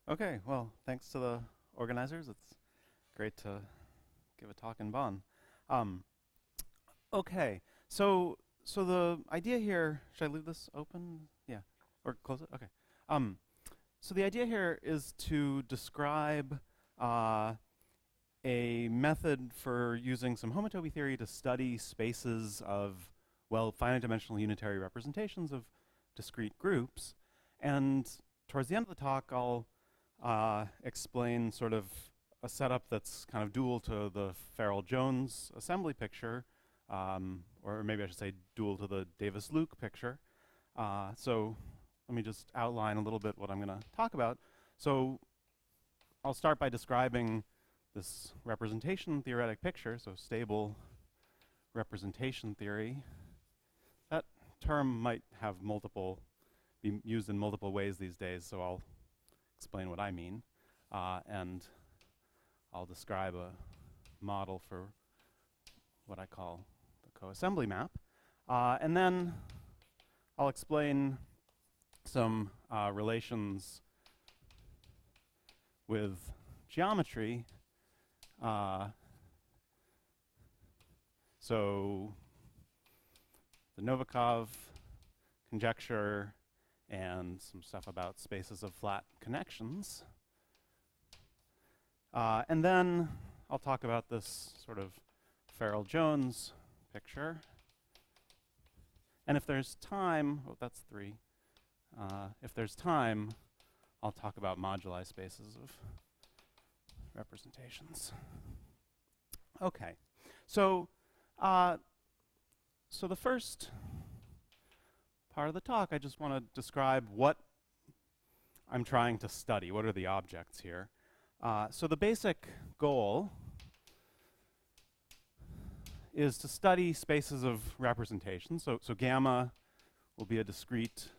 Okay, well, thanks to the organizers. It's great to give a talk in Bonn. Um, okay, so the idea here, should I leave this open? Yeah, or close it? Okay. Um, so the idea here is to describe a method for using some homotopy theory to study spaces of, well, finite dimensional unitary representations of discrete groups. And towards the end of the talk, I'll explain sort of a setup that's kind of dual to the Farrell-Jones assembly picture, or maybe I should say dual to the Davis-Luke picture. So let me just outline a little bit what I'm going to talk about. So I'll start by describing this representation theoretic picture, so stable representation theory. That term might have be used in multiple ways these days, so I'll explain what I mean, and I'll describe a model for what I call the coassembly map, and then I'll explain some relations with geometry. So the Novikov Conjecture and some stuff about spaces of flat connections. And then I'll talk about this sort of Farrell-Jones picture. And if there's time, oh, that's 3. If there's time, I'll talk about moduli spaces of representations. Okay, so the first part of the talk, I just want to describe what I'm trying to study. What are the objects here? So the basic goal is to study spaces of representation. So gamma will be a discrete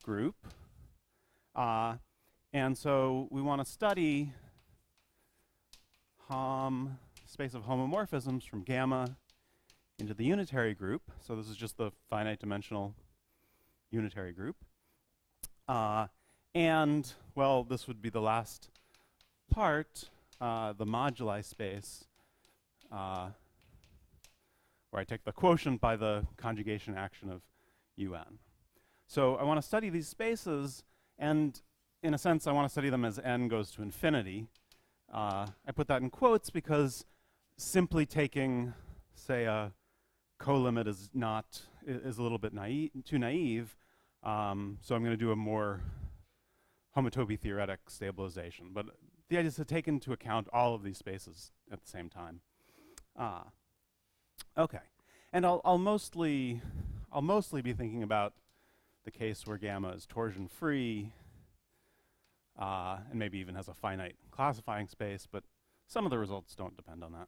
group. And so we want to study space of homomorphisms from gamma into the unitary group. So this is just the finite dimensional unitary group. And, well, this would be the last part, the moduli space, where I take the quotient by the conjugation action of un. So I want to study these spaces, and in a sense, I want to study them as n goes to infinity. I put that in quotes because simply taking, say, a colimit is a little bit too naive. So I'm going to do a more homotopy theoretic stabilization. But the idea is to take into account all of these spaces at the same time. Okay, and I'll mostly be thinking about the case where gamma is torsion free, and maybe even has a finite classifying space, but some of the results don't depend on that.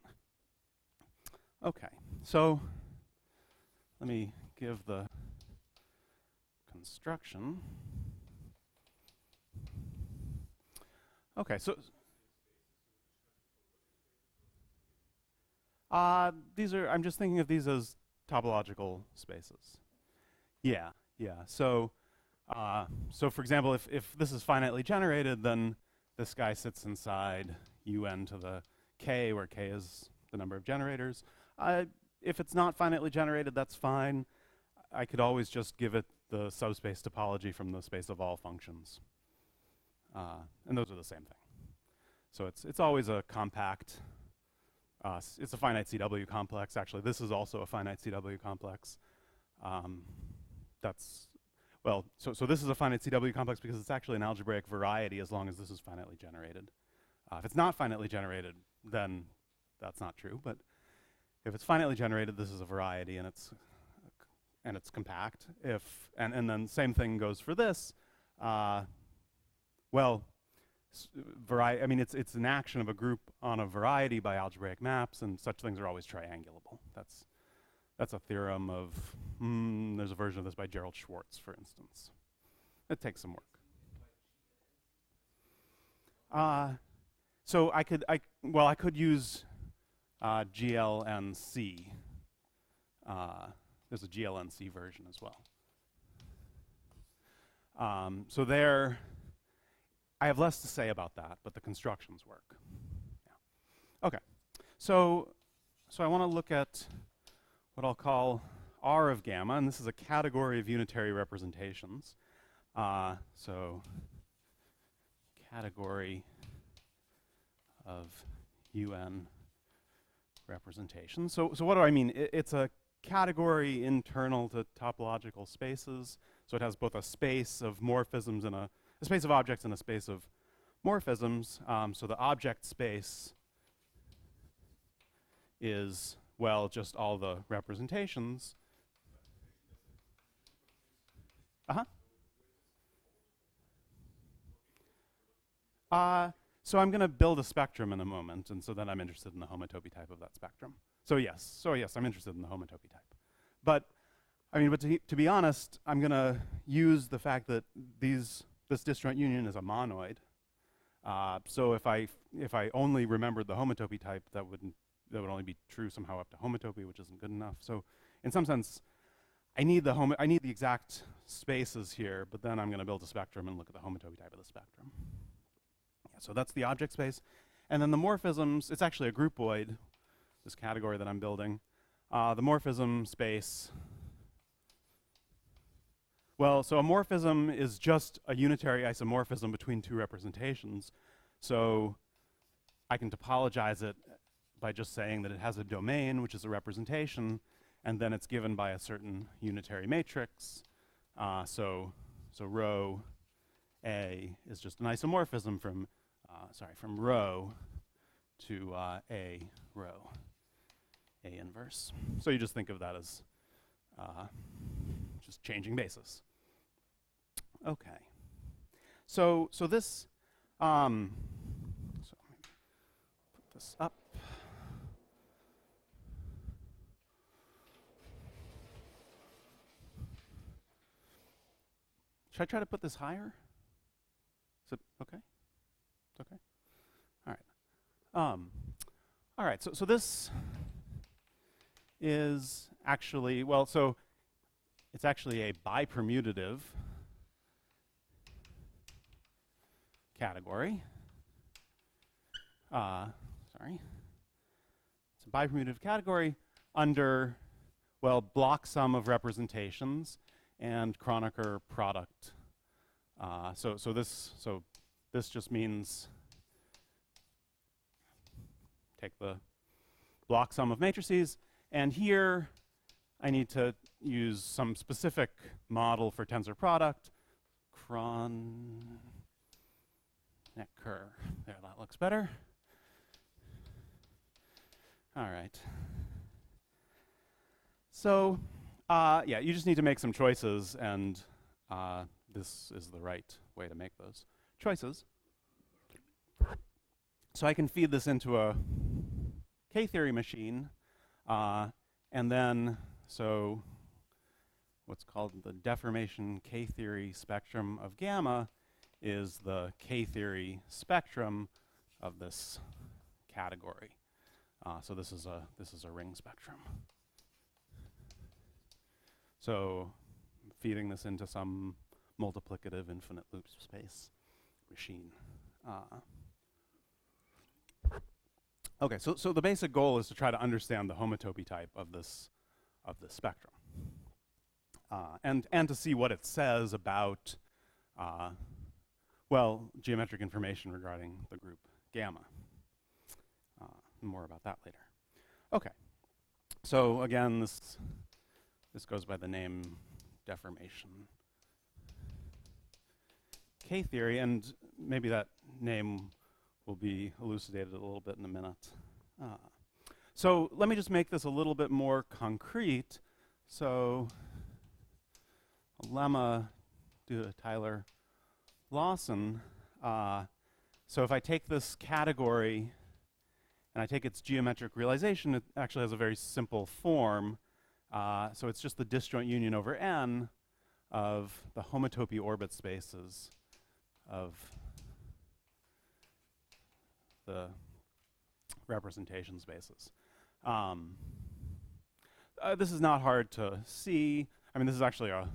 Okay, so let me give the construction. Okay, so I'm just thinking of these as topological spaces. Yeah. So for example, if this is finitely generated, then this guy sits inside un to the k, where k is the number of generators. If it's not finitely generated, that's fine. I could always just give it the subspace topology from the space of all functions. And those are the same thing. So it's always a compact, it's a finite CW complex. Actually, this is also a finite CW complex. So this is a finite CW complex because it's actually an algebraic variety as long as this is finitely generated. If it's not finitely generated, then that's not true. But if it's finitely generated, this is a variety, and it's compact. And then same thing goes for this. It's an action of a group on a variety by algebraic maps, and such things are always triangulable. That's a theorem of, there's a version of this by Gerald Schwartz, for instance. It takes some work. So I could use GLNC. There's a GLNC version as well. So there, I have less to say about that, but the constructions work. Yeah. Okay. So I want to look at what I'll call R of gamma, and this is a category of unitary representations. So category of UN representations. So what do I mean? It's a category internal to topological spaces. So it has both a space of morphisms and a space of objects and a space of morphisms. So the object space is, well, just all the representations. So I'm going to build a spectrum in a moment, and so then I'm interested in the homotopy type of that spectrum. So yes, I'm interested in the homotopy type. But to be honest, I'm going to use the fact that this disjoint union is a monoid. So if I only remembered the homotopy type, that would only be true somehow up to homotopy, which isn't good enough. So in some sense, I need the exact spaces here, but then I'm going to build a spectrum and look at the homotopy type of the spectrum. Yeah, so that's the object space. And then the morphisms, it's actually a groupoid, this category that I'm building. The morphism space, well, so a morphism is just a unitary isomorphism between two representations. So I can topologize it by just saying that it has a domain, which is a representation, and then it's given by a certain unitary matrix. So rho A is just an isomorphism from rho to A rho, A inverse. So you just think of that as just changing basis. Okay. So this, so let me put this up. Should I try to put this higher? Is it okay? It's okay? All right. All right, so this is actually, well, so it's actually a bipermutative category. Sorry. It's a bipermutative category under, well, block sum of representations and Kronecker product. So this just means take the block sum of matrices, and here I need to use some specific model for tensor product. Kronecker. There, that looks better. All right. So yeah, you just need to make some choices, and this is the right way to make those choices. So I can feed this into a K-theory machine, and then, so what's called the deformation Ktheory spectrum of gamma is the K-theory spectrum of this category. So this is a ring spectrum. So feeding this into some multiplicative infinite loop space machine. Okay, so the basic goal is to try to understand the homotopy type of this spectrum, and to see what it says about, well, geometric information regarding the group gamma. More about that later. Okay, so again, this goes by the name deformation K-theory, and maybe that name will be elucidated a little bit in a minute. So let me just make this a little bit more concrete. So lemma due to Tyler Lawson. So if I take this category and I take its geometric realization, it actually has a very simple form. So it's just the disjoint union over n of the homotopy orbit spaces of the representation spaces. This is not hard to see. I mean, this is actually a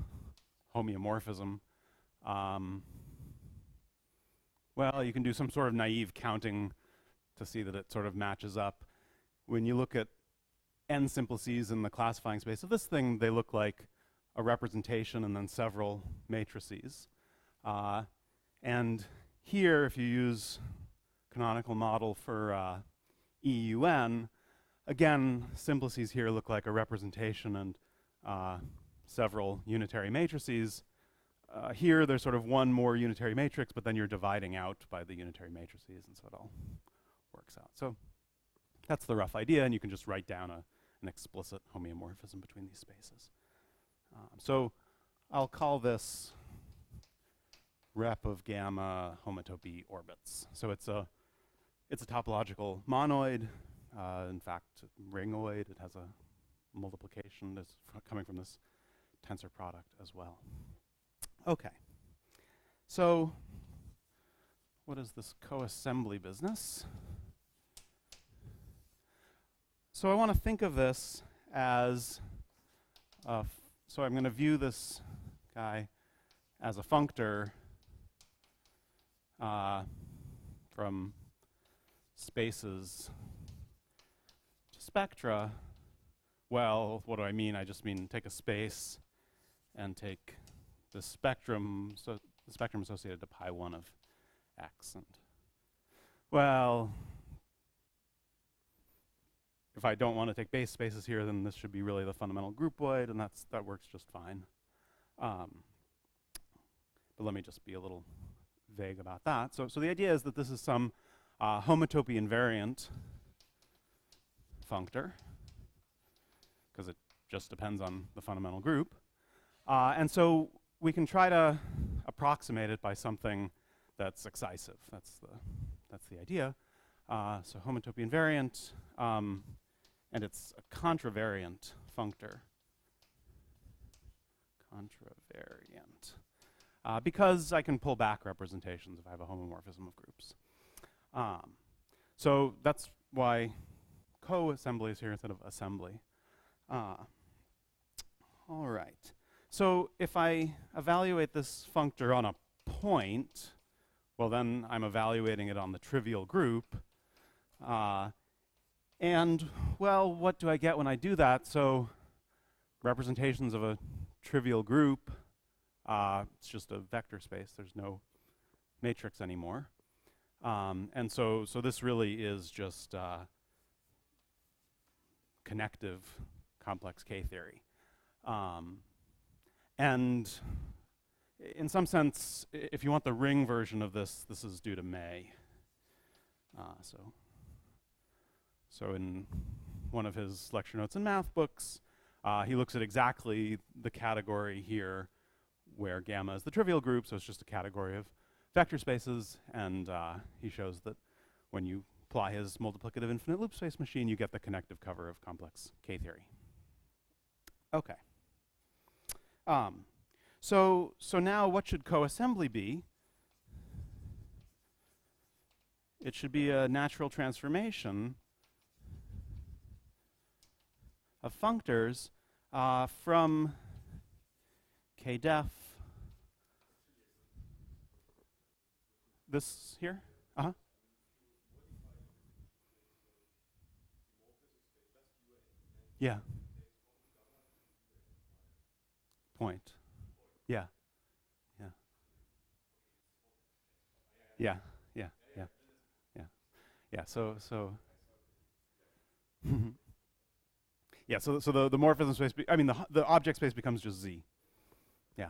homeomorphism. well, you can do some sort of naive counting to see that it sort of matches up. When you look at n simplices in the classifying space of this thing, they look like a representation and then several matrices. And here, if you use canonical model for EUN, again, simplices here look like a representation and several unitary matrices. Here, there's sort of one more unitary matrix, but then you're dividing out by the unitary matrices, and so it all works out. So that's the rough idea, and you can just write down an explicit homeomorphism between these spaces. So I'll call this rep of gamma homotopy orbits. So it's a topological monoid, in fact, ringoid. It has a multiplication that's coming from this tensor product as well. Okay. So what is this coassembly business? So I want to think of this as so I'm going to view this guy as a functor from spaces to spectra. Well, what do I mean? I just mean take a space and take the spectrum, so the spectrum associated to pi 1 of x. And well, if I don't want to take base spaces here, then this should be really the fundamental groupoid, and that works just fine. But let me just be a little vague about that. So the idea is that this is some homotopy invariant functor, because it just depends on the fundamental group. And so we can try to approximate it by something that's excisive. That's the idea. So homotopy invariant, and it's a contravariant functor. Contravariant. Because I can pull back representations if I have a homomorphism of groups. So that's why coassembly is here instead of assembly. All right. So if I evaluate this functor on a point, well, then I'm evaluating it on the trivial group. And, well, what do I get when I do that? So representations of a trivial group, it's just a vector space. There's no matrix anymore. And so this really is just connective complex K-theory. And in some sense, if you want the ring version of this, this is due to May. So in one of his lecture notes and math books, he looks at exactly the category here where gamma is the trivial group, so it's just a category of vector spaces, and he shows that when you apply his multiplicative infinite loop space machine, you get the connective cover of complex K-theory. Okay. So now what should coassembly be? It should be a natural transformation of functors from K-def. This here? Uh-huh. Yeah. Point. Yeah. Yeah. Yeah. Yeah. Yeah. Yeah. Yeah. So yeah, so the morphism space, the object space becomes just Z. Yeah.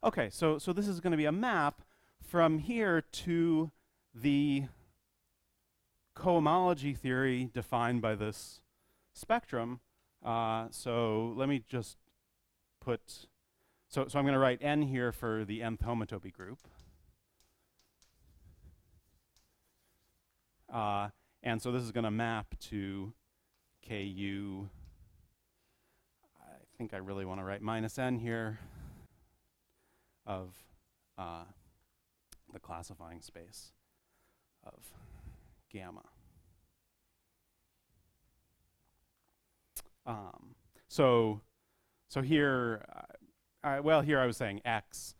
Okay, so this is going to be a map from here to the cohomology theory defined by this spectrum. So let me just put, so I'm going to write n here for the nth homotopy group. And so this is going to map to Ku. I think I really want to write minus n here of the classifying space of gamma. So here, well, here I was saying x.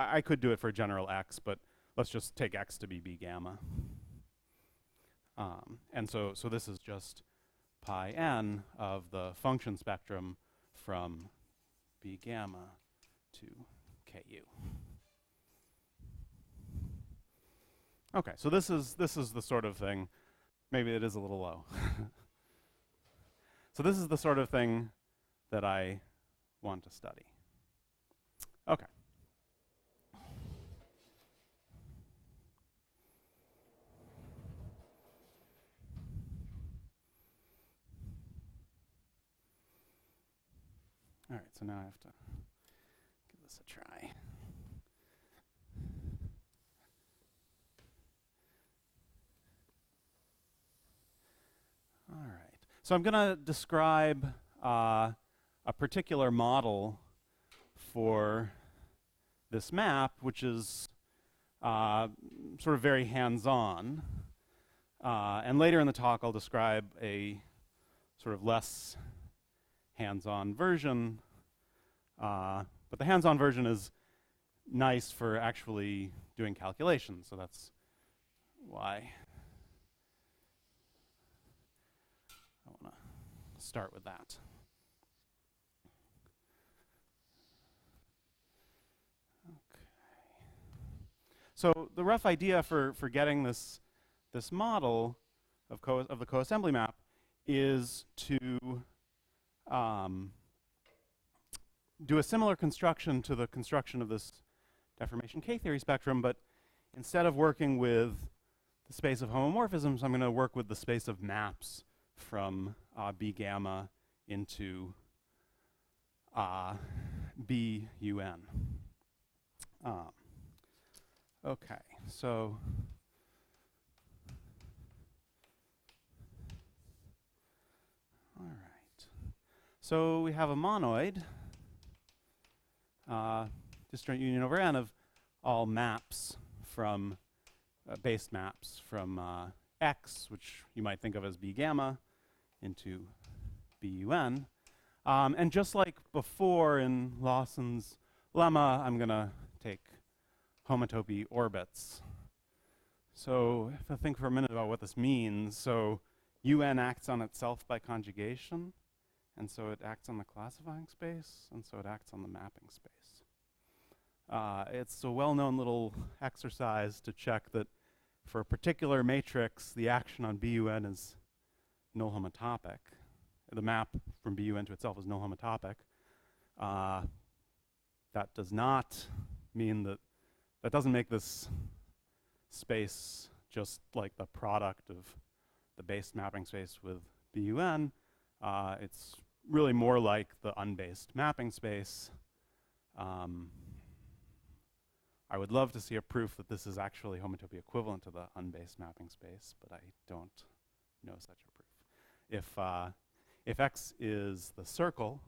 I could do it for general x, but let's just take x to be b gamma. And so this is just pi n of the function spectrum from b gamma to ku. Okay, so this is the sort of thing. Maybe it is a little low. So this is the sort of thing that I want to study. Okay. All right, so now I have to give this a try. All right. So I'm going to describe a particular model for this map, which is sort of very hands-on. And later in the talk, I'll describe a sort of less hands-on version. But the hands-on version is nice for actually doing calculations, so that's why I want to start with that. Okay. So the rough idea for getting this model of the coassembly map is to do a similar construction to the construction of this deformation K-theory spectrum, but instead of working with the space of homomorphisms, I'm going to work with the space of maps from B gamma into B UN. Okay, so all right. So we have a monoid, disjoint union over n of all maps from base maps from X, which you might think of as B gamma, into BUN. And just like before in Lawson's lemma, I'm going to take homotopy orbits. So if I think for a minute about what this means, so UN acts on itself by conjugation, and so it acts on the classifying space, and so it acts on the mapping space. It's a well-known little exercise to check that for a particular matrix, the action on BUN is null homotopic. The map from BUN to itself is null homotopic. That does not mean that doesn't make this space just like the product of the base mapping space with BUN. It's really more like the unbased mapping space. I would love to see a proof that this is actually homotopy equivalent to the unbased mapping space, but I don't know such a proof. If X is the circle,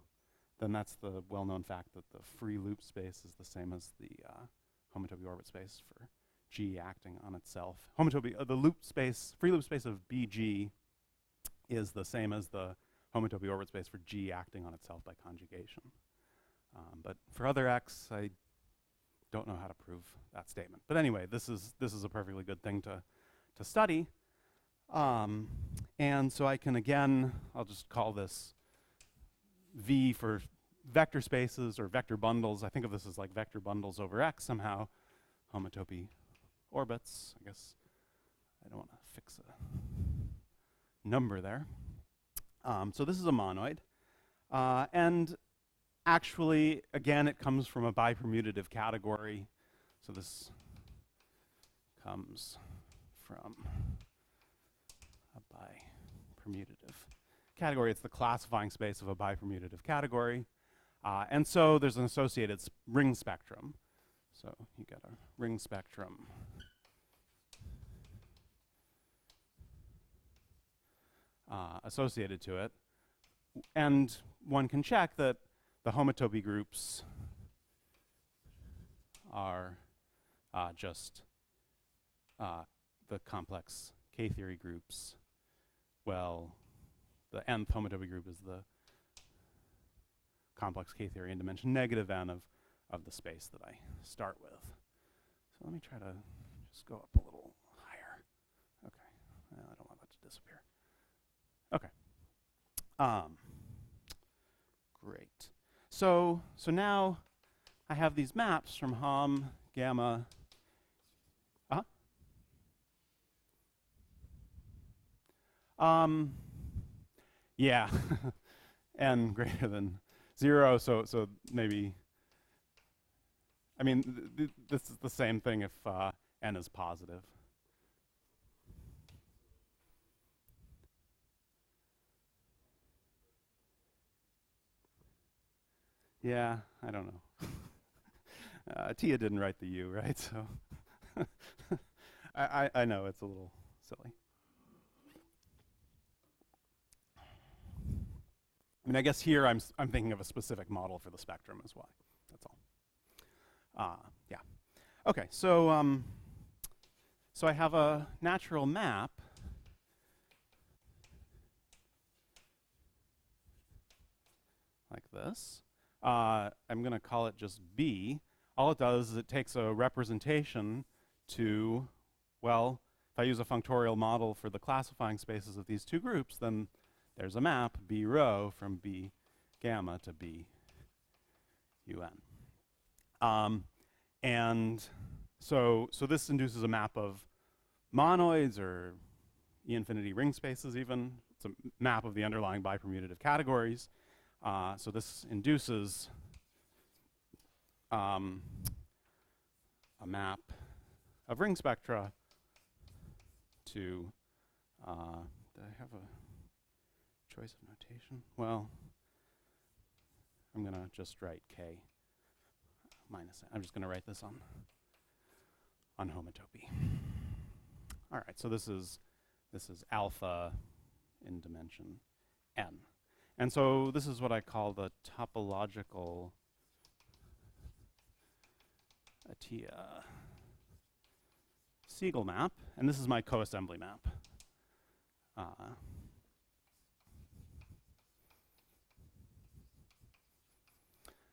then that's the well-known fact that the free loop space is the same as the homotopy orbit space for G acting on itself. Homotopy, the loop space, free loop space of BG is the same as the homotopy orbit space for G acting on itself by conjugation. But for other X, I don't know how to prove that statement. But anyway, this is a perfectly good thing to study. And so I can again, I'll just call this V for vector spaces or vector bundles. I think of this as like vector bundles over X somehow. Homotopy orbits. I guess I don't want to fix a number there. So this is a monoid. And actually, again, it comes from a bipermutative category. So this comes from a bipermutative category. It's the classifying space of a bipermutative category. And so there's an associated ring spectrum. So you get a ring spectrum associated to it. And one can check that the homotopy groups are just the complex K-theory groups. Well, the nth homotopy group is the complex K-theory in dimension negative n of the space that I start with. So let me try to just go up a little higher. Okay, I don't want that to disappear. Okay. Great. So now I have these maps from Hom, gamma. Yeah, n greater than 0. So maybe. I mean, this is the same thing if n is positive. Yeah, I don't know. Atiyah didn't write the U, right? So I know it's a little silly. I mean, I guess here I'm thinking of a specific model for the spectrum as y. That's all. Yeah. Okay. So so I have a natural map like this. I'm going to call it just B. All it does is it takes a representation to, well, if I use a functorial model for the classifying spaces of these two groups, then there's a map, B rho, from B gamma to B un. And so this induces a map of monoids or E-infinity ring spaces even. It's a map of the underlying bipermutative categories. So this induces a map of ring spectra to, do I have a choice of notation? Well, I'm going to just write K minus N. I'm just going to write this on Homotopy. All right, so this is alpha in dimension n. And so this is what I call the topological Atiyah-Segal map, and this is my coassembly map.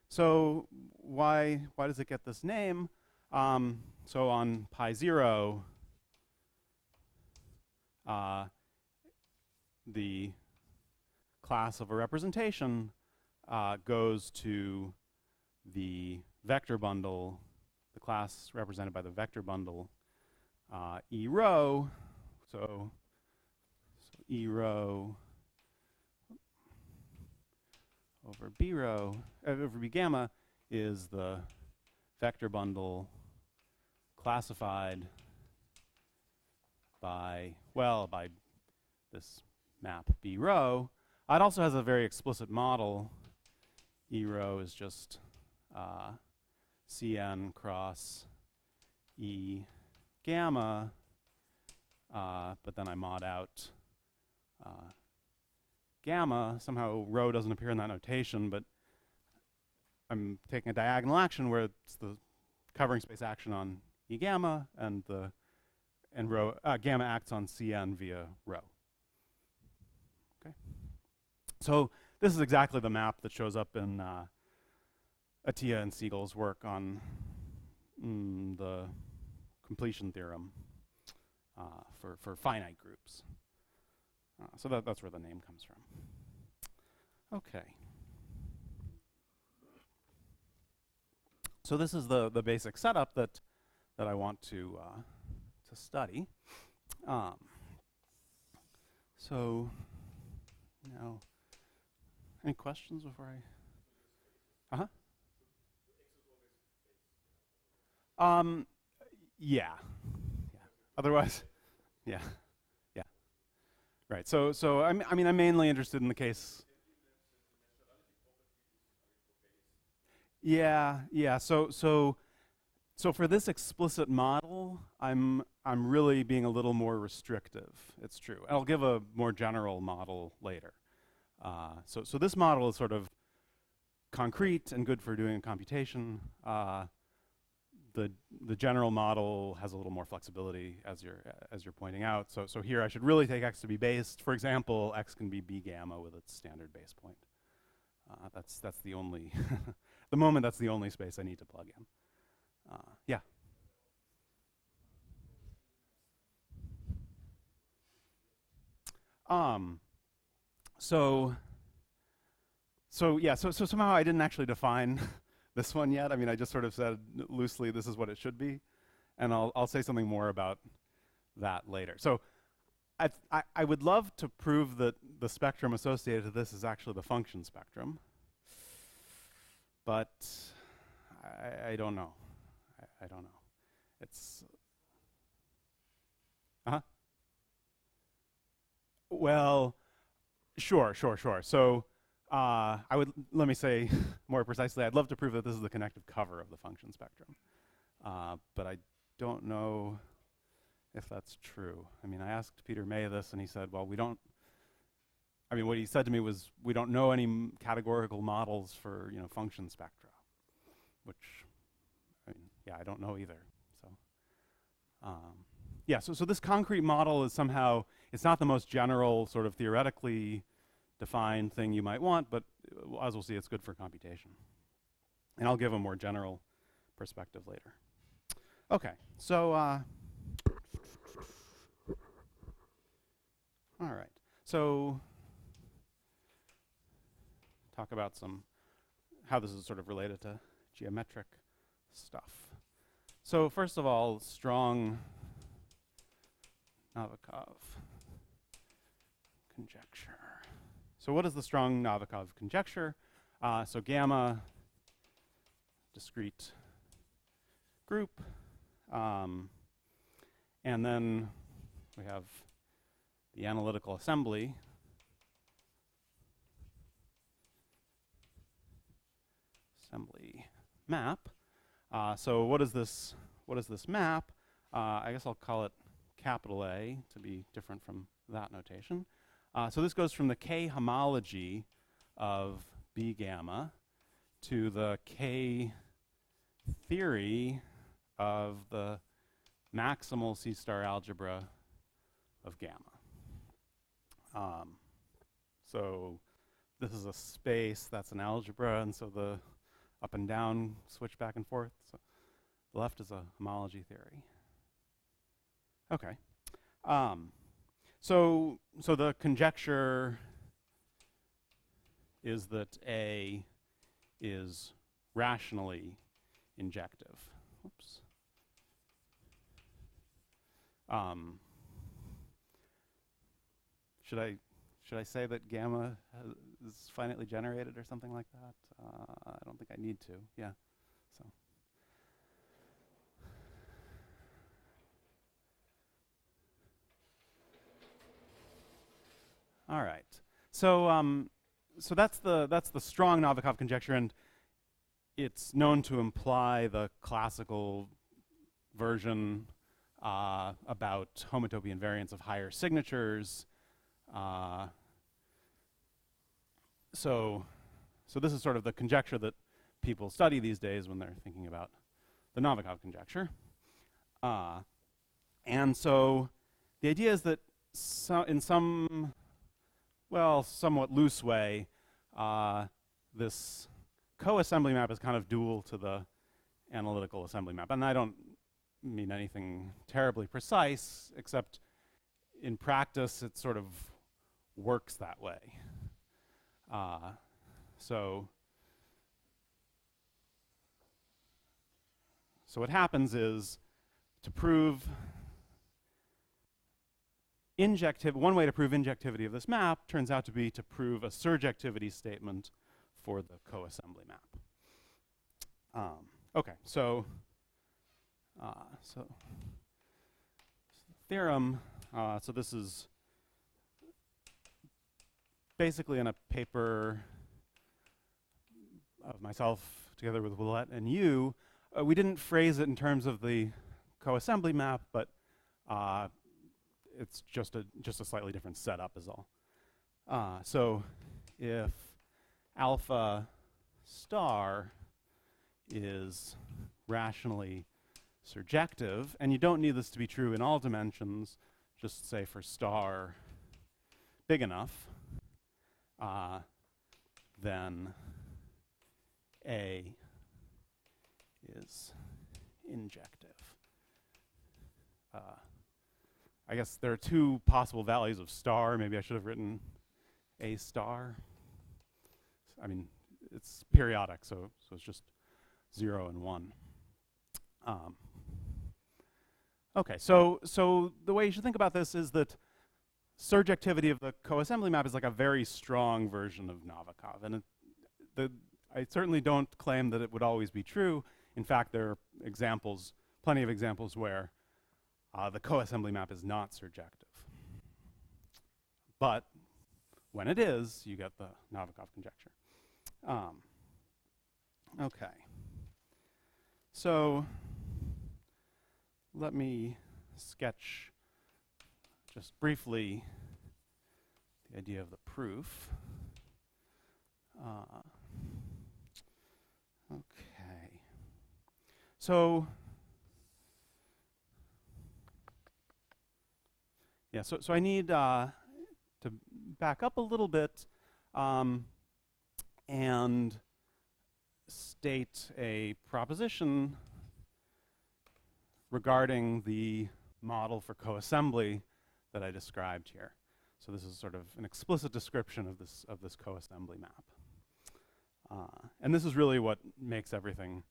So why does it get this name? So on pi 0, the class of a representation goes to the vector bundle, the class represented by the vector bundle E rho. So E rho over B rho over B gamma is the vector bundle classified by this map B rho. It also has a very explicit model. E rho is just Cn cross E gamma, but then I mod out gamma. Somehow rho doesn't appear in that notation, but I'm taking a diagonal action where it's the covering space action on E gamma, and rho gamma acts on Cn via rho. Okay. So this is exactly the map that shows up in Atiyah and Segal's work on the completion theorem for finite groups. So that's where the name comes from. Okay. So this is the basic setup that I want to study. So now, any questions before I? Yeah. Otherwise, yeah. Right. So I mean, I'm mainly interested in the case. Yeah. So for this explicit model, I'm really being a little more restrictive. It's true. I'll give a more general model later. So this model is sort of concrete and good for doing a computation. The general model has a little more flexibility, as you're pointing out. So here I should really take x to be based. For example, x can be b gamma with its standard base point. That's the only the moment, that's the only space I need to plug in. Yeah. So somehow I didn't actually define this one yet. I mean, I just sort of said loosely, this is what it should be, and I'll say something more about that later. So I would love to prove that the spectrum associated to this is actually the function spectrum, but I don't know. I don't know. It's well, sure. So let me say more precisely, I'd love to prove that this is the connective cover of the function spectrum, but I don't know if that's true. I mean, I asked Peter May this, and he said, well, what he said to me was, we don't know any categorical models for, function spectra, which, I don't know either. So, so this concrete model is somehow, it's not the most general sort of theoretically defined thing you might want, but as we'll see, it's good for computation. And I'll give a more general perspective later. Okay, so, all right. So, talk about how this is sort of related to geometric stuff. So first of all, strong Novikov conjecture. So what is the strong Novikov conjecture? So gamma, discrete group, and then we have the analytical assembly. Assembly map. So what is this map? I guess I'll call it capital A to be different from that notation. So this goes from the K homology of B gamma to the K theory of the maximal C star algebra of gamma. So this is a space, that's an algebra, and so the up and down switch back and forth. So the left is a homology theory. Okay. So the conjecture is that A is rationally injective. Oops. Should I say that gamma is finitely generated or something like that? I don't think I need to. Yeah. So. All right. So so that's the strong Novikov conjecture, and it's known to imply the classical version about homotopy invariance of higher signatures. So this is sort of the conjecture that people study these days when they're thinking about the Novikov conjecture. And so the idea is that in some, somewhat loose way, this coassembly map is kind of dual to the analytical assembly map. And I don't mean anything terribly precise, except in practice it sort of works that way. So what happens is, to prove one way to prove injectivity of this map turns out to be to prove a surjectivity statement for the coassembly map. Okay, so theorem. So this is basically in a paper of myself together with Willette and you. We didn't phrase it in terms of the coassembly map, but it's just a slightly different setup is all. So if alpha star is rationally surjective, and you don't need this to be true in all dimensions, just say for star big enough, then A is injective. I guess there are two possible values of star. Maybe I should have written A star. I mean, it's periodic, so it's just 0 and 1. Okay, so the way you should think about this is that surjectivity of the coassembly map is like a very strong version of Novikov. And I certainly don't claim that it would always be true. In fact, there are examples, plenty of examples where the coassembly map is not surjective. But when it is, you get the Novikov conjecture. Okay. So let me sketch just briefly the idea of the proof. Okay. So yeah, so I need to back up a little bit and state a proposition regarding the model for coassembly that I described here. So this is sort of an explicit description of this coassembly map. And this is really what makes everything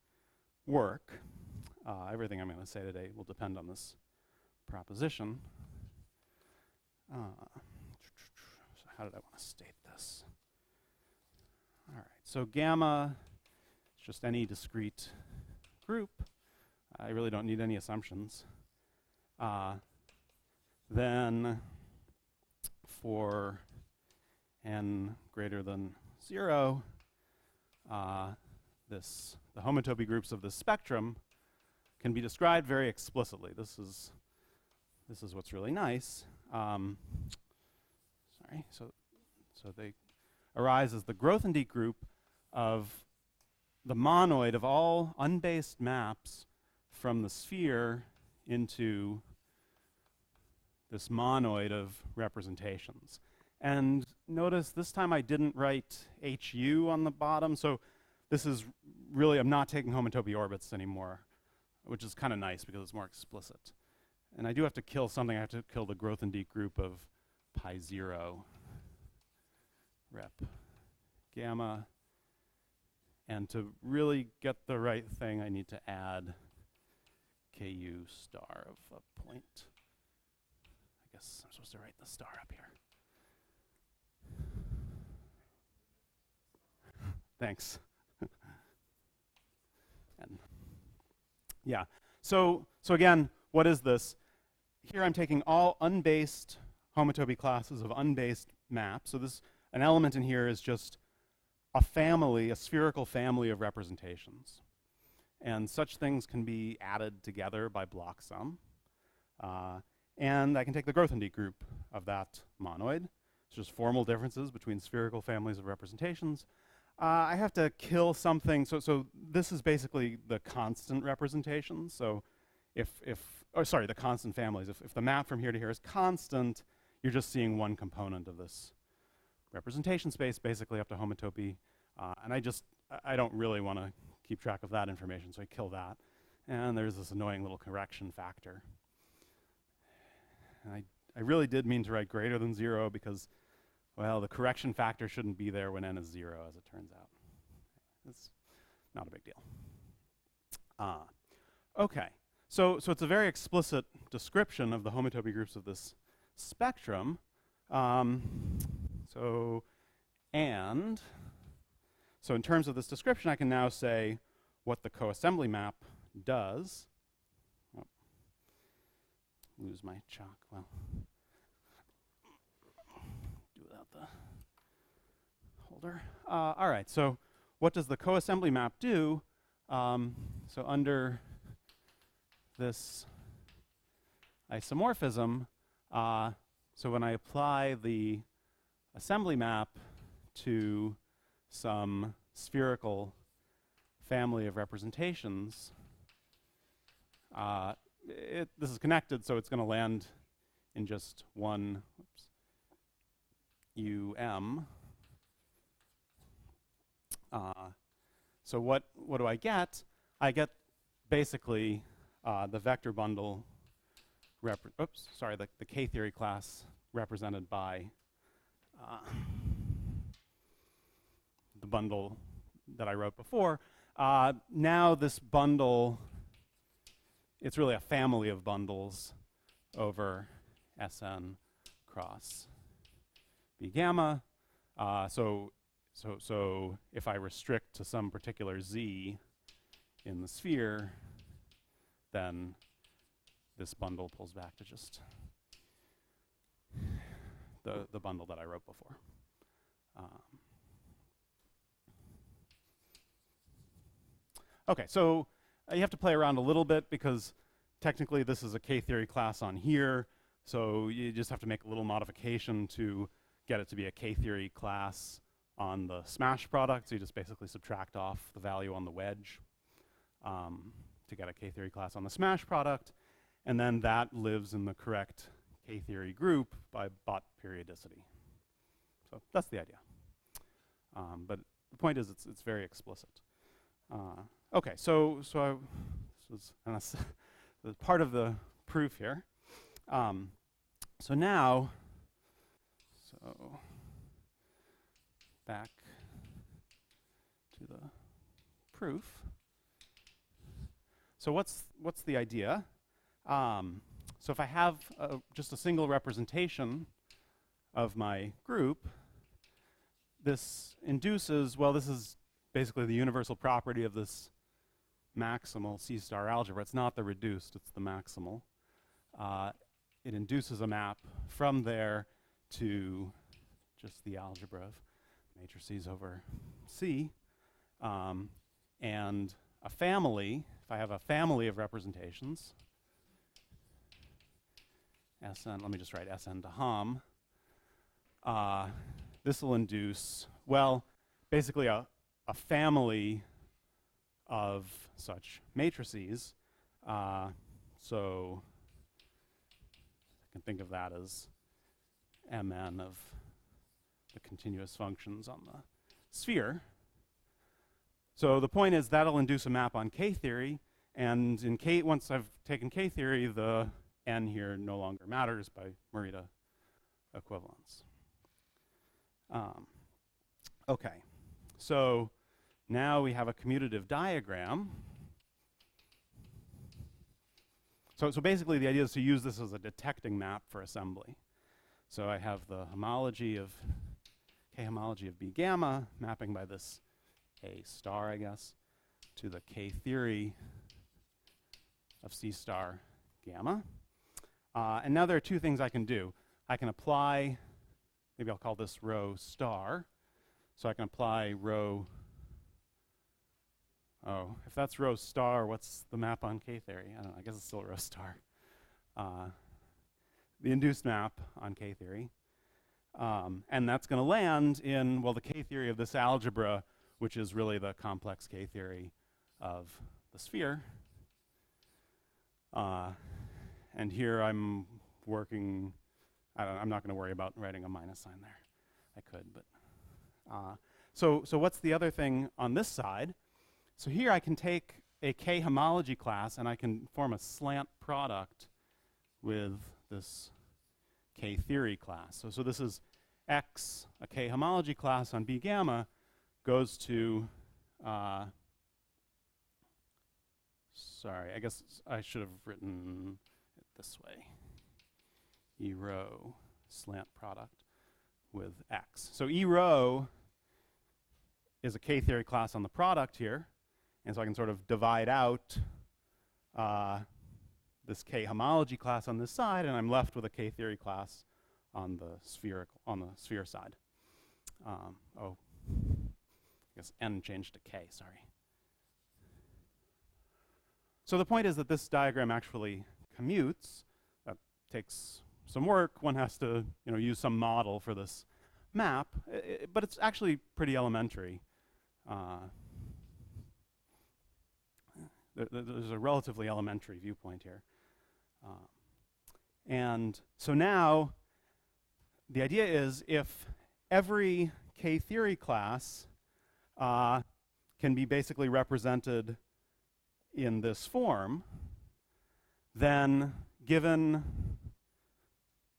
work. Everything I'm going to say today will depend on this proposition. So how did I want to state this? All right, so gamma is just any discrete group. I really don't need any assumptions. Then for n greater than 0, the homotopy groups of the spectrum can be described very explicitly. This is what's really nice. Sorry, so they arise as the Grothendieck group of the monoid of all unbased maps from the sphere into this monoid of representations. And notice this time I didn't write HU on the bottom, so this is really, I'm not taking homotopy orbits anymore, which is kind of nice because it's more explicit. And I do have to kill something. I have to kill the Grothendieck group of pi 0 rep gamma. And to really get the right thing, I need to add Ku star of a point. I guess I'm supposed to write the star up here. Thanks. And yeah. So again, what is this? Here I'm taking all unbased homotopy classes of unbased maps. So an element in here is just a family, a spherical family of representations. And such things can be added together by block sum. And I can take the Grothendieck group of that monoid. It's just formal differences between spherical families of representations. I have to kill something. So this is basically the constant representation. So the constant families. If the map from here to here is constant, you're just seeing one component of this representation space, basically up to homotopy. And I don't really want to keep track of that information, so I kill that. And there's this annoying little correction factor. And I really did mean to write greater than 0 because, well, the correction factor shouldn't be there when n is 0, as it turns out. It's not a big deal. Okay, so it's a very explicit description of the homotopy groups of this spectrum. So in terms of this description, I can now say what the coassembly map does. Oh, lose my chalk. Well, do without the holder. All right, so what does the coassembly map do? So under this isomorphism, so when I apply the assembly map to some spherical family of representations, this is connected, so it's going to land in just one So what do I get? I get basically the vector bundle, the K-theory class represented by the bundle that I wrote before. Now this bundle, it's really a family of bundles over Sn cross B gamma. So if I restrict to some particular z in the sphere, then this bundle pulls back to just the bundle that I wrote before. Okay, so you have to play around a little bit because technically this is a K-theory class on here, so you just have to make a little modification to get it to be a K-theory class on the smash product. So you just basically subtract off the value on the wedge to get a K-theory class on the smash product, and then that lives in the correct K-theory group by Bott periodicity. So that's the idea. But the point is it's very explicit. Okay, so this was part of the proof here. So now, back to the proof. So what's the idea? So if I have just a single representation of my group, this induces, well, this is basically the universal property of this maximal C-star algebra. It's not the reduced, it's the maximal. It induces a map from there to just the algebra of matrices over C. And a family, if I have a family of representations, Sn, let me just write Sn to Hom, this will induce, well, basically a family of such matrices. So I can think of that as Mn of the continuous functions on the sphere. So the point is that'll induce a map on K-theory, and in K, once I've taken K-theory, the n here no longer matters by Morita equivalence. Okay, so now we have a commutative diagram. So basically the idea is to use this as a detecting map for assembly. So I have the homology of K-homology of B gamma mapping by this A star, I guess, to the K-theory of C star gamma. And now there are two things I can do. I can apply, maybe I'll call this rho star. So I can apply rho, if that's rho star, what's the map on K-theory? I don't know, I guess it's still rho star. The induced map on K-theory. And that's going to land in, well, the K-theory of this algebra, which is really the complex K-theory of the sphere. And here I'm working, I'm not going to worry about writing a minus sign there. I could, but. So what's the other thing on this side? So here I can take a K-homology class and I can form a slant product with this K-theory class. So this is X, a K-homology class on B gamma, goes to, sorry, I guess I should have written it this way. E rho slant product with X. So E rho is a K-theory class on the product here. And so I can sort of divide out this K-homology class on this side, and I'm left with a K-theory class on the sphere side. I guess N changed to K, sorry. So the point is that this diagram actually commutes. That takes some work. One has to use some model for this map, but it's actually pretty elementary. There's a relatively elementary viewpoint here. And so now the idea is if every K-theory class can be basically represented in this form, then given,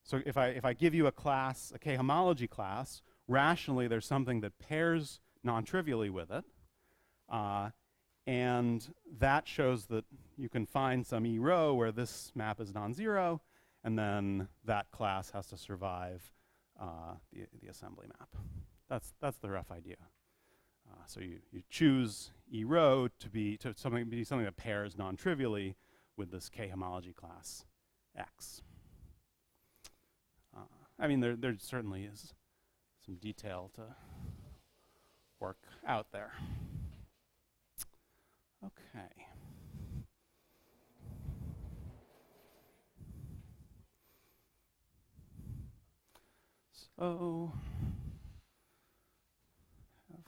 so if I give you a class, a K-homology class, rationally there's something that pairs non-trivially with it, and that shows that you can find some E row where this map is non-zero, and then that class has to survive the assembly map. That's the rough idea. So you choose E row to be something that pairs non-trivially with this K-homology class X. I mean, there certainly is some detail to work out there. Okay. So, what?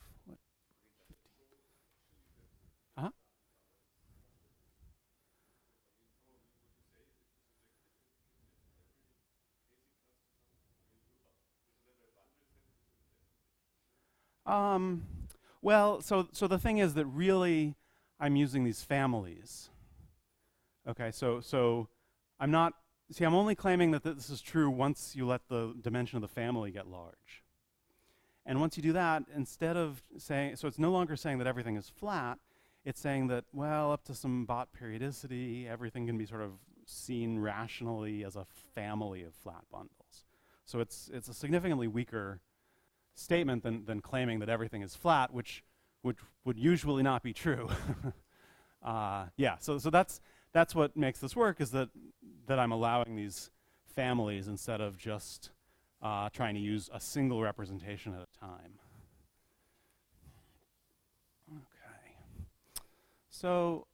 Uh-huh. Well, so the thing is that really I'm using these families. Okay, so I'm not, see, I'm only claiming that this is true once you let the dimension of the family get large. And once you do that, instead of saying, so it's no longer saying that everything is flat, it's saying that, well, up to some Bott periodicity, everything can be sort of seen rationally as a family of flat bundles. So it's a significantly weaker statement than claiming that everything is flat, which would usually not be true. Yeah, so that's what makes this work, is that I'm allowing these families instead of just trying to use a single representation at a time. Okay. So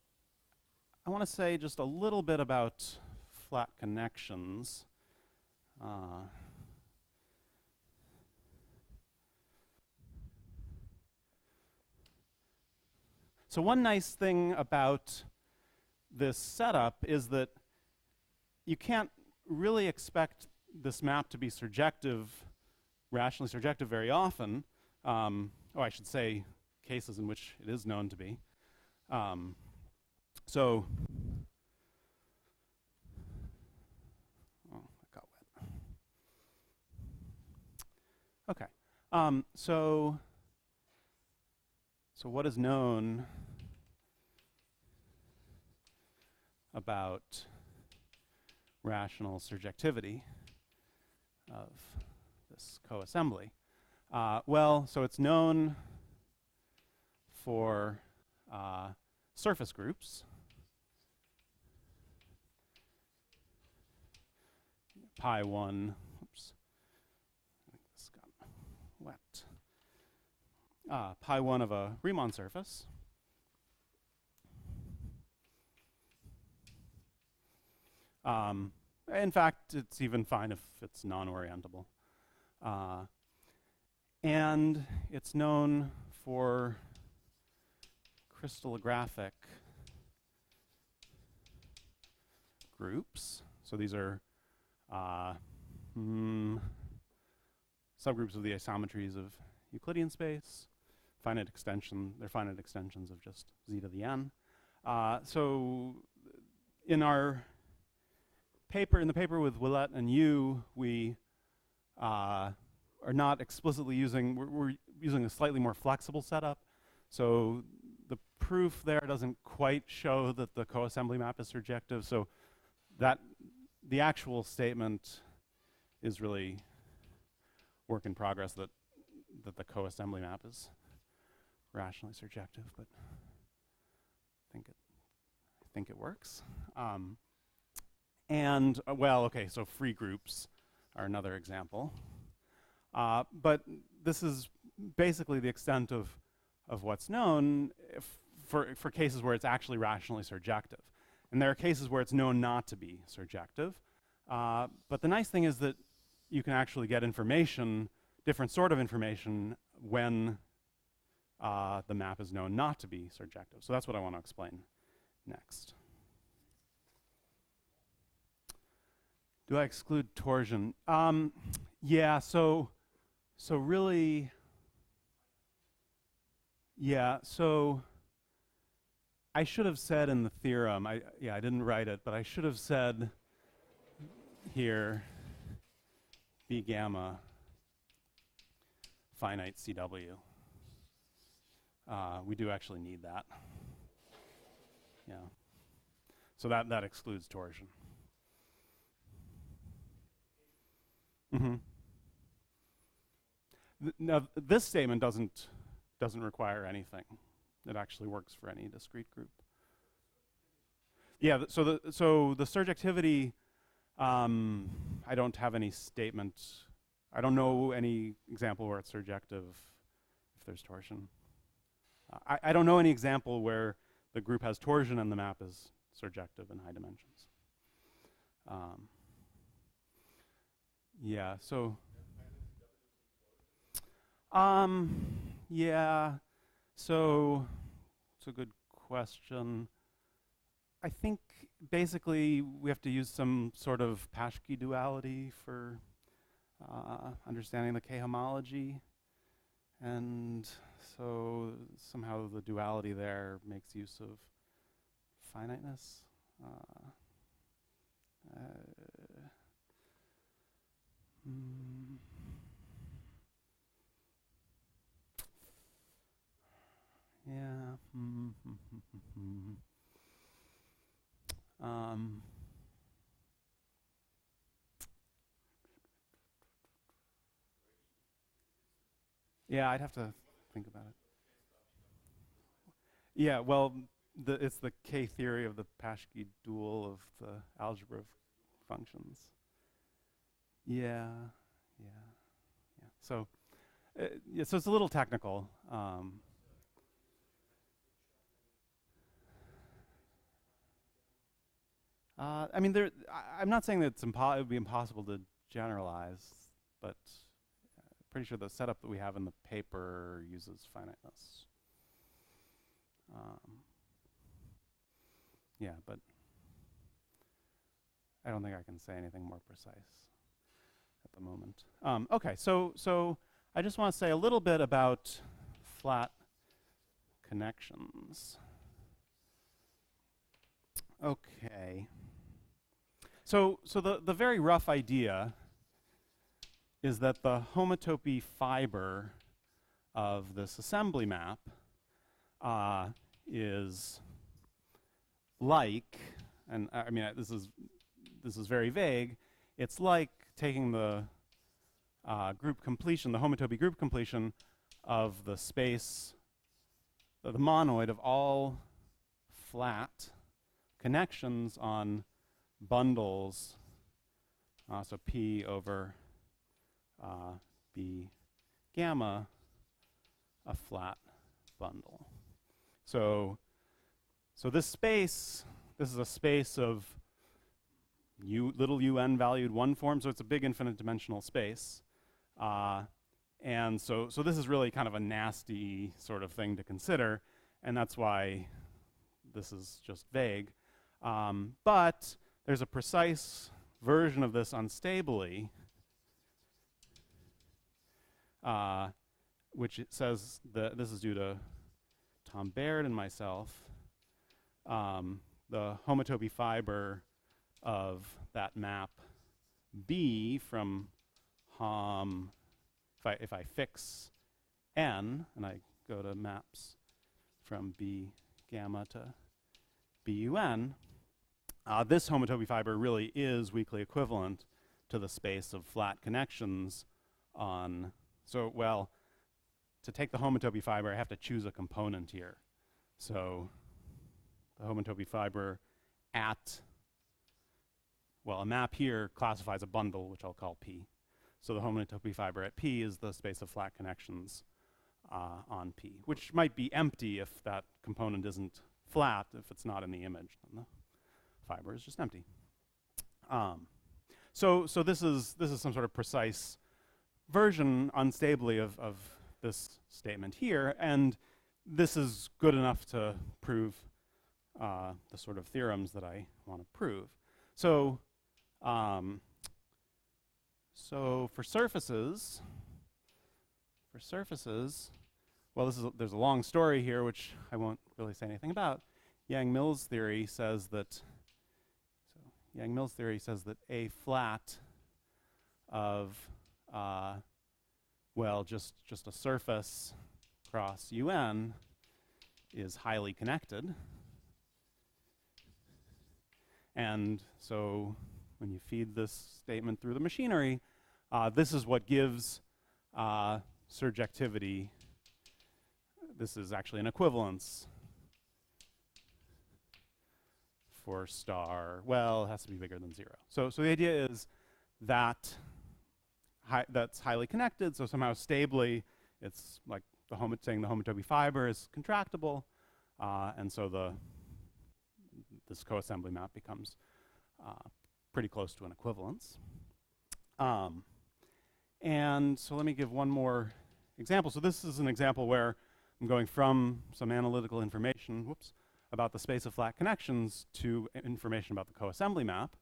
I want to say just a little bit about flat connections. So one nice thing about this setup is that you can't really expect this map to be surjective, rationally surjective very often. I should say cases in which it is known to be. So, it got wet. Okay. So what is known about rational surjectivity of this coassembly? Well, so it's known for surface groups. Pi 1, oops, I think this got wet. Pi 1 of a Riemann surface. In fact, it's even fine if it's non-orientable. And it's known for crystallographic groups. So these are subgroups of the isometries of Euclidean space. Finite extension, they're finite extensions of just z to the n. So in our paper, in the paper with Willett and Yu, we are not explicitly using, we're using a slightly more flexible setup. So the proof there doesn't quite show that the coassembly map is surjective. So that the actual statement is really work in progress, that the coassembly map is rationally surjective, but I think it works. And well, okay, so free groups are another example. But this is basically the extent of what's known for cases where it's actually rationally surjective. And there are cases where it's known not to be surjective. But the nice thing is that you can actually get information, different sort of information, when the map is known not to be surjective. So that's what I want to explain next. Do I exclude torsion? Yeah, so really, Yeah, so I should have said in the theorem, I didn't write it, but I should have said here B gamma finite CW. We do actually need that. Yeah. So that excludes torsion. Mm-hmm. Now this statement doesn't require anything. It actually works for any discrete group. Yeah. So the surjectivity, I don't have any statement. I don't know any example where it's surjective if there's torsion. I don't know any example where the group has torsion and the map is surjective in high dimensions. Yeah, so yeah, so it's a good question. I think basically we have to use some sort of Passkey duality for understanding the K-homology. And so somehow the duality there makes use of finiteness. Yeah. Yeah, I'd have to think about it. Yeah, well, it's the K theory of the Passkey dual of the algebra of functions. Yeah, yeah, yeah. So, yeah, so it's a little technical. I mean, I'm not saying that it would be impossible to generalize, but pretty sure the setup that we have in the paper uses finiteness. Yeah, but I don't think I can say anything more precise at the moment. Okay, so I just want to say a little bit about flat connections. Okay. So the very rough idea is that the homotopy fiber of this assembly map is like, and I mean this is very vague. It's like taking the group completion, the homotopy group completion of the space, the monoid of all flat connections on bundles, so P over B gamma, a flat bundle. So this space, this is a space of little un valued one form, so it's a big infinite dimensional space. And so this is really kind of a nasty sort of thing to consider, and that's why this is just vague. But there's a precise version of this unstably, which it says that this is due to Tom Baird and myself. The homotopy fiber of that map B from Hom, if I fix N and I go to maps from B gamma to BUN, this homotopy fiber really is weakly equivalent to the space of flat connections on, so well, to take the homotopy fiber, I have to choose a component here. So the homotopy fiber at, well, a map here classifies a bundle, which I'll call P. So the homotopy fiber at P is the space of flat connections on P, which might be empty if that component isn't flat. If it's not in the image, then the fiber is just empty. So this is some sort of precise version unstably of this statement here, and this is good enough to prove the sort of theorems that I want to prove. So for surfaces, well, there's a long story here, which I won't really say anything about. Yang-Mills theory says that a flat of well, just a surface cross UN is highly connected. And so when you feed this statement through the machinery, this is what gives surjectivity. This is actually an equivalence for star. Well, it has to be bigger than 0. So the idea is that that's highly connected, so somehow stably it's like saying the homotopy fiber is contractible, and so this coassembly map becomes pretty close to an equivalence. And so let me give one more example. So this is an example where I'm going from some analytical information, about the space of flat connections to information about the coassembly map.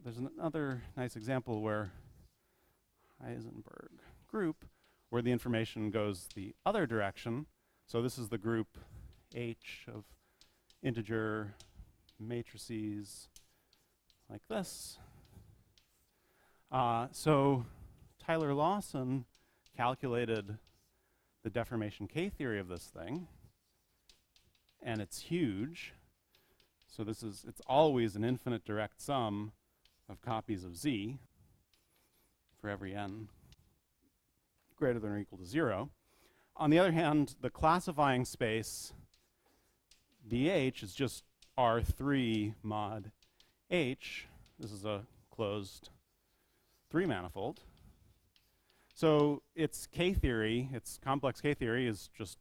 There's another nice example where Heisenberg group, where the information goes the other direction. So this is the group H of integer matrices like this. So Tyler Lawson calculated the deformation K-theory of this thing, and it's huge. So it's always an infinite direct sum of copies of Z for every n greater than or equal to 0. On the other hand, the classifying space BH is just R3 mod H. This is a closed 3-manifold. So its K-theory, its complex K-theory is just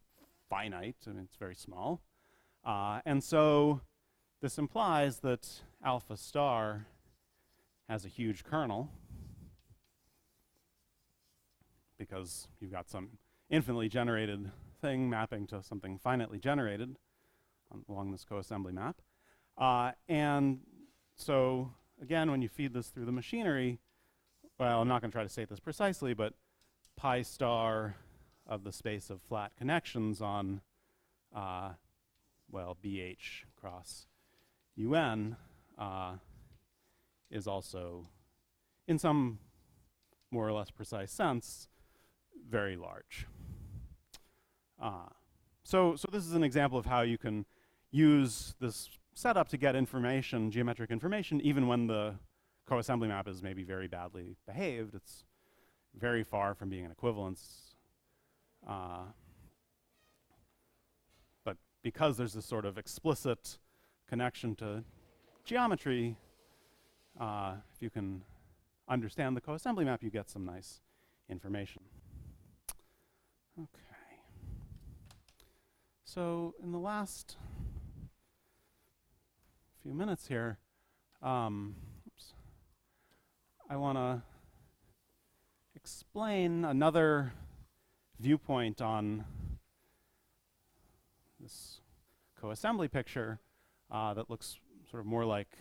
finite, and it's very small. And so this implies that alpha star has a huge kernel, because you've got some infinitely generated thing mapping to something finitely generated along this coassembly map. And so, again, when you feed this through the machinery, well, I'm not going to try to state this precisely, but pi star of the space of flat connections on, well, BH cross UN is also, in some more or less precise sense, very large. So this is an example of how you can use this setup to get information, geometric information, even when the coassembly map is maybe very badly behaved. It's very far from being an equivalence. But because there's this sort of explicit connection to geometry, if you can understand the coassembly map, you get some nice information. Okay. So in the last few minutes here, I want to explain another viewpoint on this coassembly picture that looks sort of more like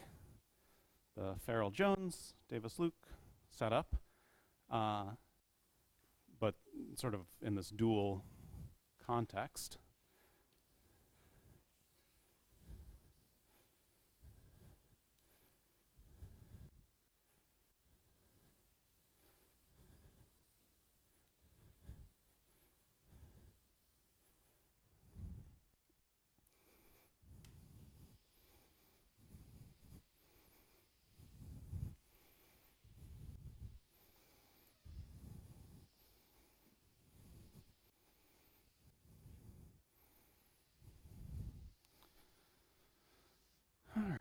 the Farrell-Jones, Davis-Luke setup, but sort of in this dual context. All right.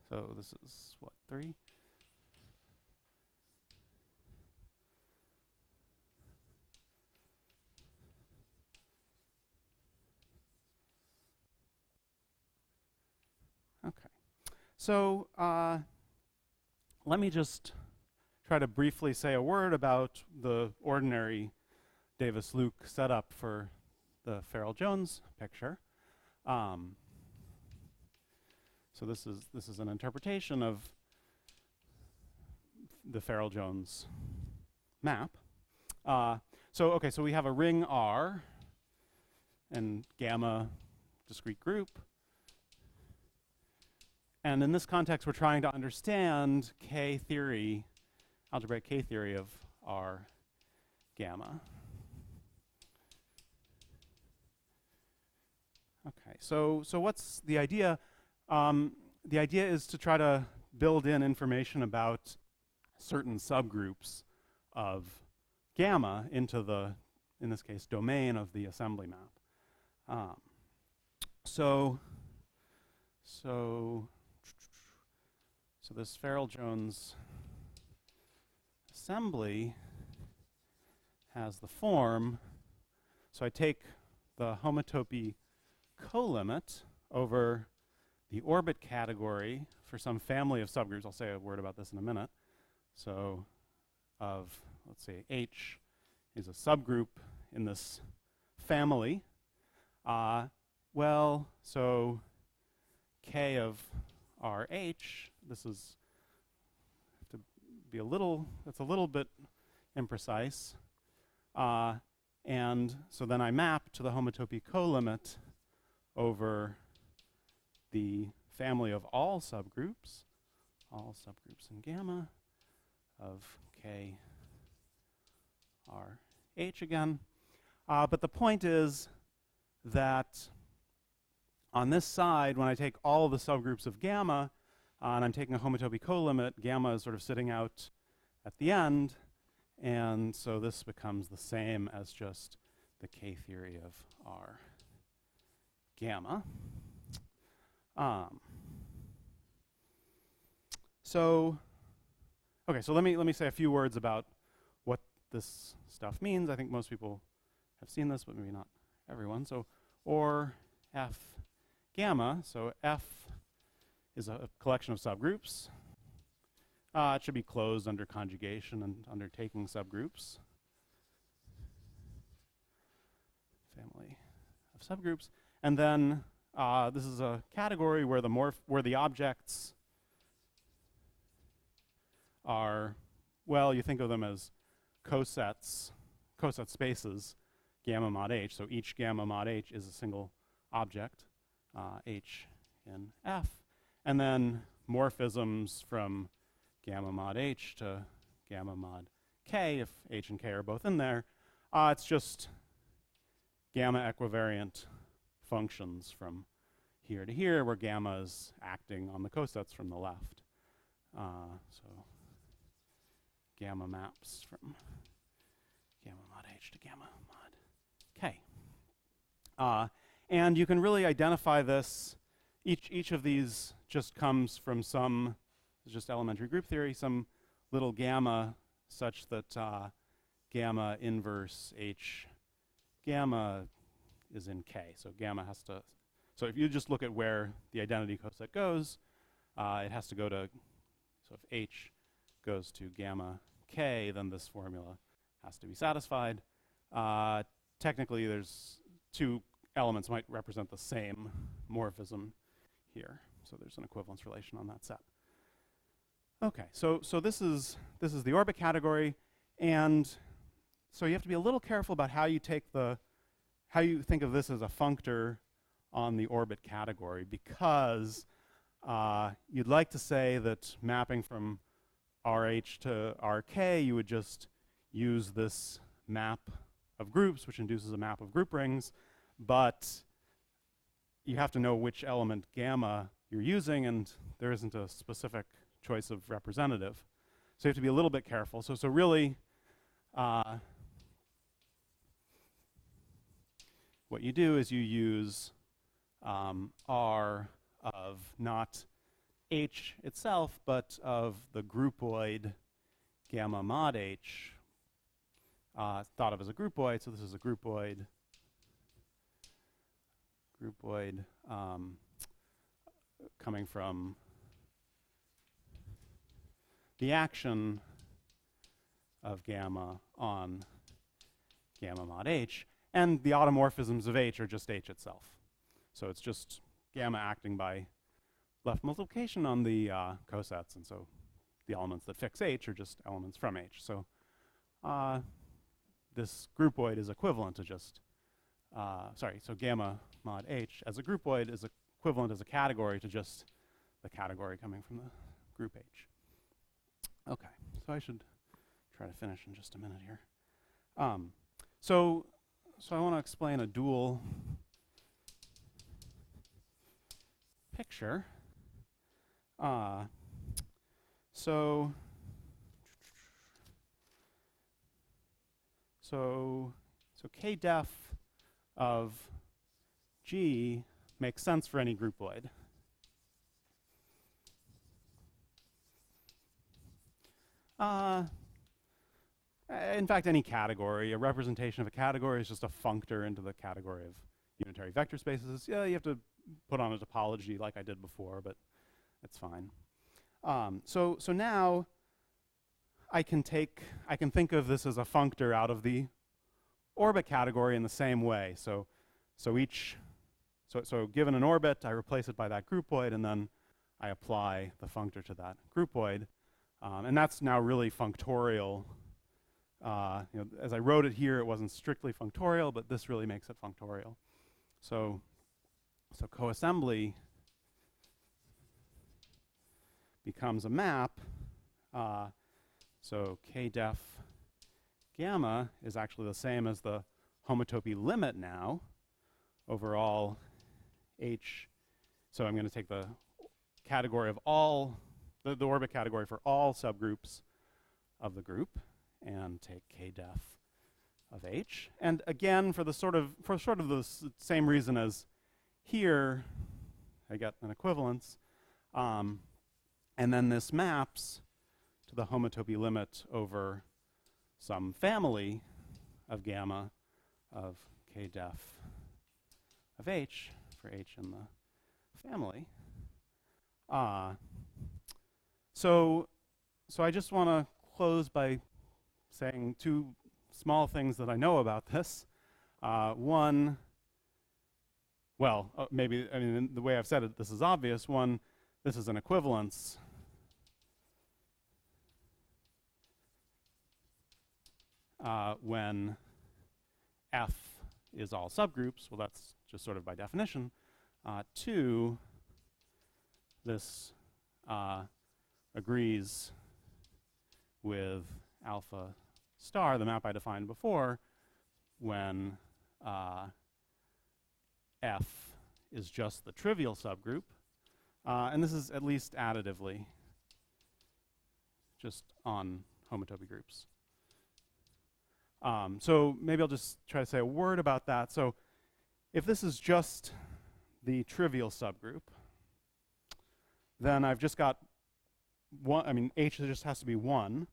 So this is what, 3? Okay. So let me just try to briefly say a word about the ordinary Davis-Luke setup for the Farrell-Jones picture. So this is an interpretation of the Farrell-Jones map. So we have a ring R and gamma discrete group. And in this context, we're trying to understand K-theory, algebraic K-theory of R gamma. Okay, so what's the idea? The idea is to try to build in information about certain subgroups of gamma into the, in this case, domain of the assembly map. So this Farrell-Jones assembly has the form. So I take the homotopy colimit over the orbit category for some family of subgroups. I'll say a word about this in a minute. So of, let's say, H is a subgroup in this family. Well, so K of RH, this is have to be a little, that's a little bit imprecise. And so then I map to the homotopy colimit over the family of all subgroups in gamma of K R H again. But the point is that on this side, when I take all the subgroups of gamma, and I'm taking a homotopy colimit, gamma is sort of sitting out at the end, and so this becomes the same as just the K-theory of R gamma. So let me say a few words about what this stuff means. I think most people have seen this, but maybe not everyone. So, or F gamma. So F is a collection of subgroups. It should be closed under conjugation and under taking subgroups. Family of subgroups, and then this is a category where the objects are, well, you think of them as coset spaces, gamma mod H. So each gamma mod H is a single object, H in F, and then morphisms from gamma mod H to gamma mod K, if H and K are both in there. It's just gamma equivariant functions from here to here, where gamma is acting on the cosets from the left. So gamma maps from gamma mod H to gamma mod K. And you can really identify this. Each of these just comes from some, it's just elementary group theory, some little gamma such that gamma inverse H gamma is in K. So gamma has to, so if you just look at where the identity coset goes, it has to go to, so if H goes to gamma K, then this formula has to be satisfied. Technically, there's two elements might represent the same morphism here. So there's an equivalence relation on that set. Okay, so this is the orbit category, and so you have to be a little careful about how you take how you think of this as a functor on the orbit category, because you'd like to say that mapping from RH to RK, you would just use this map of groups, which induces a map of group rings, but you have to know which element gamma you're using, and there isn't a specific choice of representative. So you have to be a little bit careful. So really, what you do is you use R of not H itself, but of the groupoid gamma mod H, thought of as a groupoid. So this is a groupoid coming from the action of gamma on gamma mod H. And the automorphisms of H are just H itself. So it's just gamma acting by left multiplication on the cosets. And so the elements that fix H are just elements from H. So this groupoid is equivalent to just, so gamma mod H as a groupoid is equivalent as a category to just the category coming from the group H. Okay, so I should try to finish in just a minute here. So I want to explain a dual picture. So Kdef of G makes sense for any groupoid. In fact, any category. A representation of a category is just a functor into the category of unitary vector spaces. Yeah, you have to put on a topology like I did before, but it's fine. So now I can think of this as a functor out of the orbit category in the same way. So given an orbit, I replace it by that groupoid, and then I apply the functor to that groupoid. And that's now really functorial. As I wrote it here, it wasn't strictly functorial, but this really makes it functorial. So coassembly becomes a map. So Kdef gamma is actually the same as the homotopy limit now over all H. So I'm going to take the category of all, the orbit category for all subgroups of the group and take Kdef of H. And again, for sort of the same reason as here, I get an equivalence. And then this maps to the homotopy limit over some family of gamma of Kdef of H for H in the family. So I just want to close by saying two small things that I know about this. One, well, maybe, I mean, the way I've said it, this is obvious. One, this is an equivalence. When F is all subgroups, well, that's just sort of by definition. Two, this agrees with alpha star, the map I defined before, when F is just the trivial subgroup. And this is at least additively just on homotopy groups. So maybe I'll just try to say a word about that. So if this is just the trivial subgroup, then I've just got one, I mean, H just has to be 1.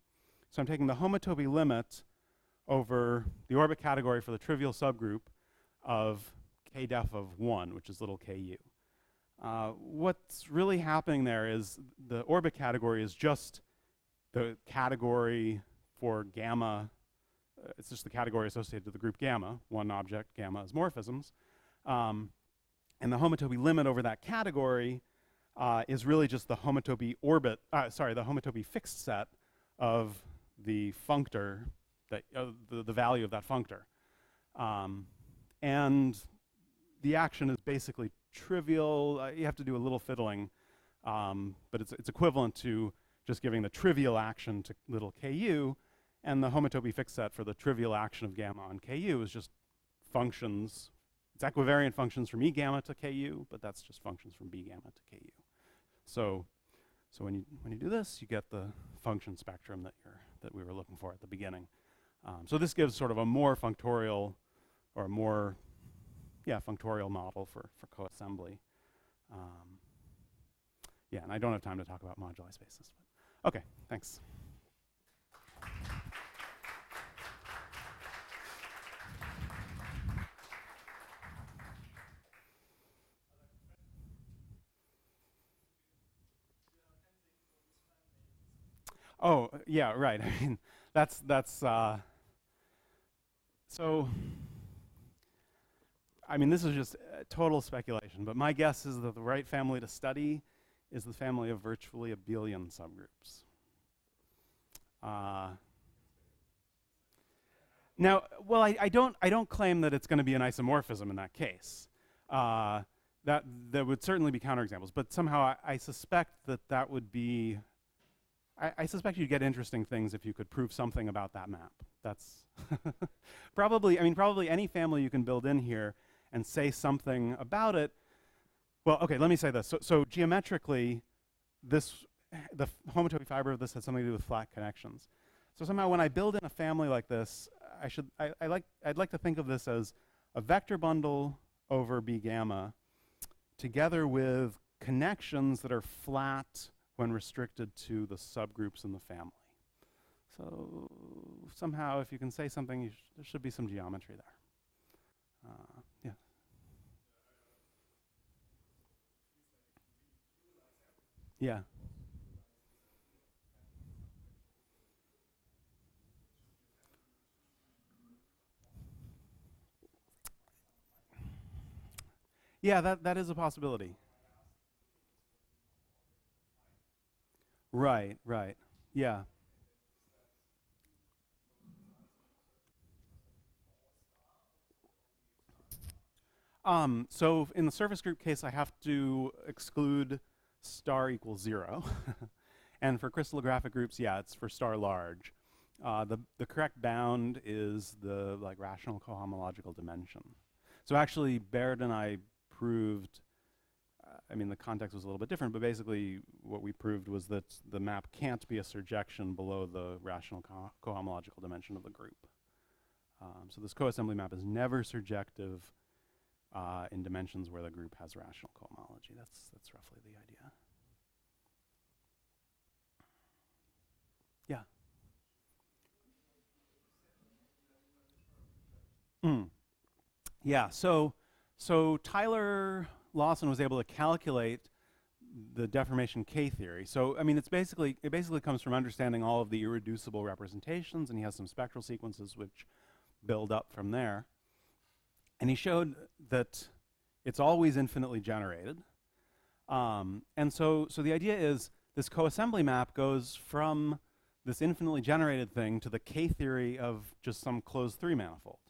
So I'm taking the homotopy limit over the orbit category for the trivial subgroup of Kdef of 1, which is little ku. What's really happening there is the orbit category is just the category for gamma. It's just the category associated with the group gamma, one object, gamma as morphisms. And the homotopy limit over that category is really just the homotopy orbit, the homotopy fixed set of the functor, that the value of that functor. And the action is basically trivial. You have to do a little fiddling, but it's equivalent to just giving the trivial action to little ku, and the homotopy fixed set for the trivial action of gamma on ku is just functions. It's equivariant functions from E gamma to ku, but that's just functions from B gamma to ku. So when you do this, you get the function spectrum that we were looking for at the beginning. So this gives sort of a more functorial, or a more, functorial model for coassembly. And I don't have time to talk about moduli spaces. But okay, thanks. Oh, yeah, right. I mean, that's So, I mean, this is just total speculation, but my guess is that the right family to study is the family of virtually abelian subgroups. Now, well, I don't claim that it's going to be an isomorphism in that case. That would certainly be counterexamples, but somehow I suspect that would be. I suspect you'd get interesting things if you could prove something about that map. That's probably any family you can build in here and say something about it. Well, okay, let me say this. So geometrically, the homotopy fiber of this has something to do with flat connections. So somehow when I build in a family like this, I'd like to think of this as a vector bundle over B gamma together with connections that are flat when restricted to the subgroups in the family. So somehow if you can say something, there should be some geometry there. Yeah. Yeah. Yeah, that is a possibility. Right, right. Yeah. So in the surface group case, I have to exclude star equals 0. And for crystallographic groups, yeah, it's for star large. The correct bound is the rational cohomological dimension. So actually, Baird and I proved, I mean, the context was a little bit different, but basically what we proved was that the map can't be a surjection below the rational cohomological dimension of the group. So this coassembly map is never surjective in dimensions where the group has rational cohomology. That's roughly the idea. Yeah. Yeah. So Tyler Lawson was able to calculate the deformation K-theory. So I mean, it basically comes from understanding all of the irreducible representations, and he has some spectral sequences which build up from there. And he showed that it's always infinitely generated. And so the idea is this coassembly map goes from this infinitely generated thing to the K-theory of just some closed 3 manifold.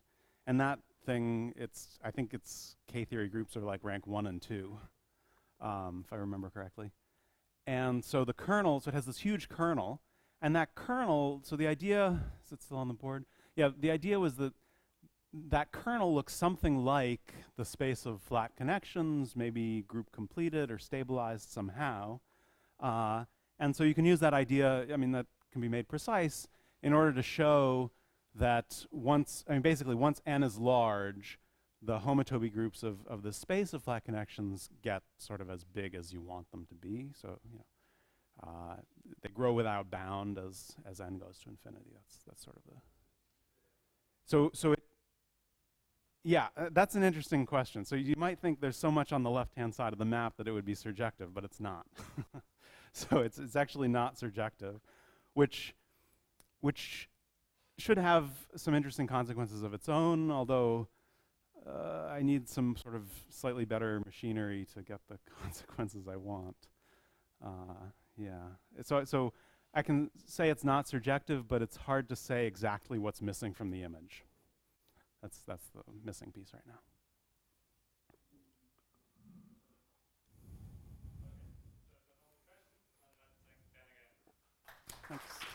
And that thing, I think its K-theory groups are like rank 1 and 2, if I remember correctly. And so the kernel, so it has this huge kernel, and that kernel, so the idea, is it still on the board? Yeah, the idea was that that kernel looks something like the space of flat connections, maybe group completed or stabilized somehow. And so you can use that idea, I mean, that can be made precise in order to show that basically once n is large, the homotopy groups of the space of flat connections get sort of as big as you want them to be. So, they grow without bound as n goes to infinity. That's sort of the. Yeah, that's an interesting question. So you might think there's so much on the left-hand side of the map that it would be surjective, but it's not. So it's actually not surjective, which should have some interesting consequences of its own, although I need some sort of slightly better machinery to get the consequences I want. Yeah. So I can say it's not surjective, but it's hard to say exactly what's missing from the image. That's the missing piece right now. Thanks.